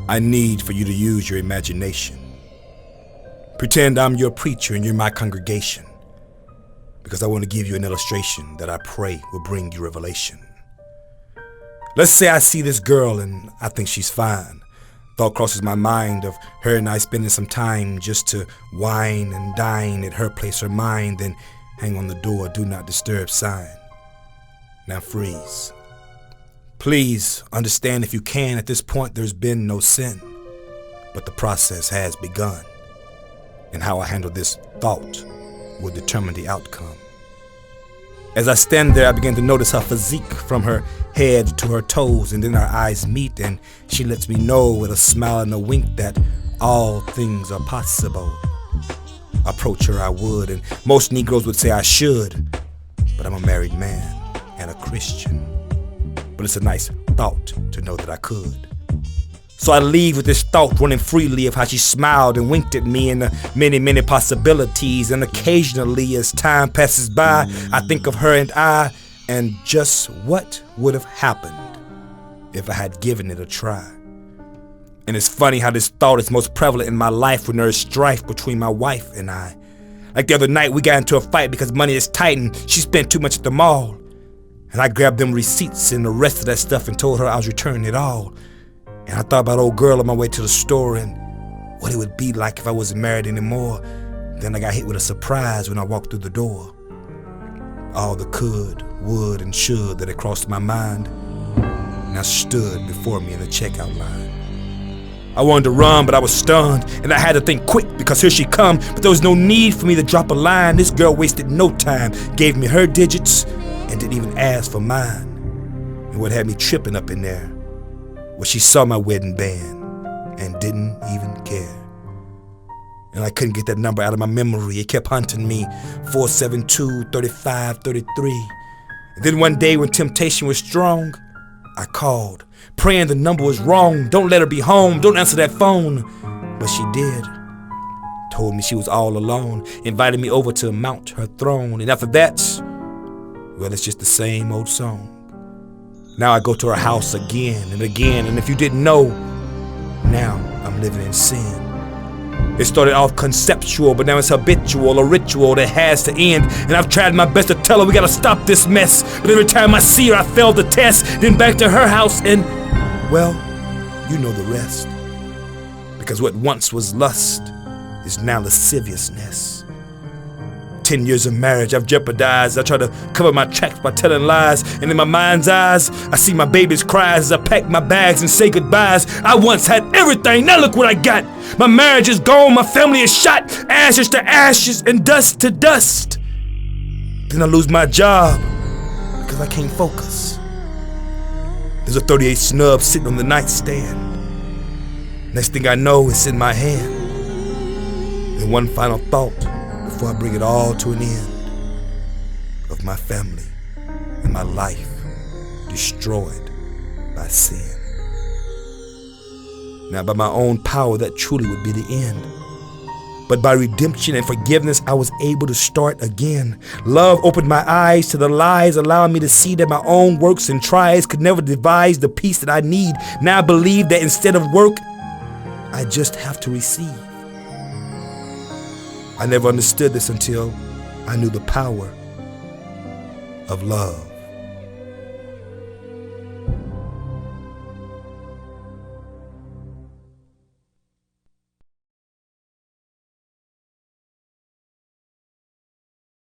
I need for you to use your imagination. Pretend I'm your preacher and you're my congregation, because I want to give you an illustration that I pray will bring you revelation. Let's say I see this girl and I think she's fine. Thought crosses my mind of her and I spending some time just to wine and dine at her place or mine, then hang on the door, do not disturb sign. Now freeze. Please understand if you can, at this point there's been no sin, but the process has begun. And how I handle this thought will determine the outcome. As I stand there, I begin to notice her physique from her head to her toes, and then our eyes meet and she lets me know with a smile and a wink that all things are possible. Approach her I would, and most Negroes would say I should, but I'm a married man and a Christian. But it's a nice thought to know that I could. So I leave with this thought running freely of how she smiled and winked at me and the many, many possibilities. And occasionally as time passes by, I think of her and just what would have happened if I had given it a try. And it's funny how this thought is most prevalent in my life when there is strife between my wife and I. Like the other night, we got into a fight because money is tight and she spent too much at the mall. And I grabbed them receipts and the rest of that stuff and told her I was returning it all. And I thought about old girl on my way to the store and what it would be like if I wasn't married anymore. Then I got hit with a surprise when I walked through the door. All the could, would, and should that had crossed my mind now stood before me in the checkout line. I wanted to run, but I was stunned, and I had to think quick because here she come, but there was no need for me to drop a line. This girl wasted no time, gave me her digits, and didn't even ask for mine. And what had me tripping up in there was she saw my wedding band and didn't even care. And I couldn't get that number out of my memory. It kept hunting me, 472-3533. And then one day when temptation was strong, I called, praying the number was wrong. Don't let her be home, don't answer that phone. But she did. Told me she was all alone, invited me over to mount her throne. And after that, well, it's just the same old song. Now I go to her house again and again, and if you didn't know, now I'm living in sin. It started off conceptual, but now it's habitual, a ritual that has to end. And I've tried my best to tell her we gotta stop this mess, but every time I see her, I fail the test. Then back to her house and, well, you know the rest. Because what once was lust is now lasciviousness. 10 years of marriage I've jeopardized. I try to cover my tracks by telling lies, and in my mind's eyes I see my baby's cries as I pack my bags and say goodbyes. I once had everything, now look what I got. My marriage is gone, my family is shot, ashes to ashes and dust to dust. Then I lose my job because I can't focus. There's a 38 snub sitting on the nightstand. Next thing I know, it's in my hand. And one final thought before I bring it all to an end of my family and my life destroyed by sin. Now by my own power that truly would be the end. But by redemption and forgiveness I was able to start again. Love opened my eyes to the lies, allowing me to see that my own works and tries could never devise the peace that I need. Now I believe that instead of work, I just have to receive. I never understood this until I knew the power of love.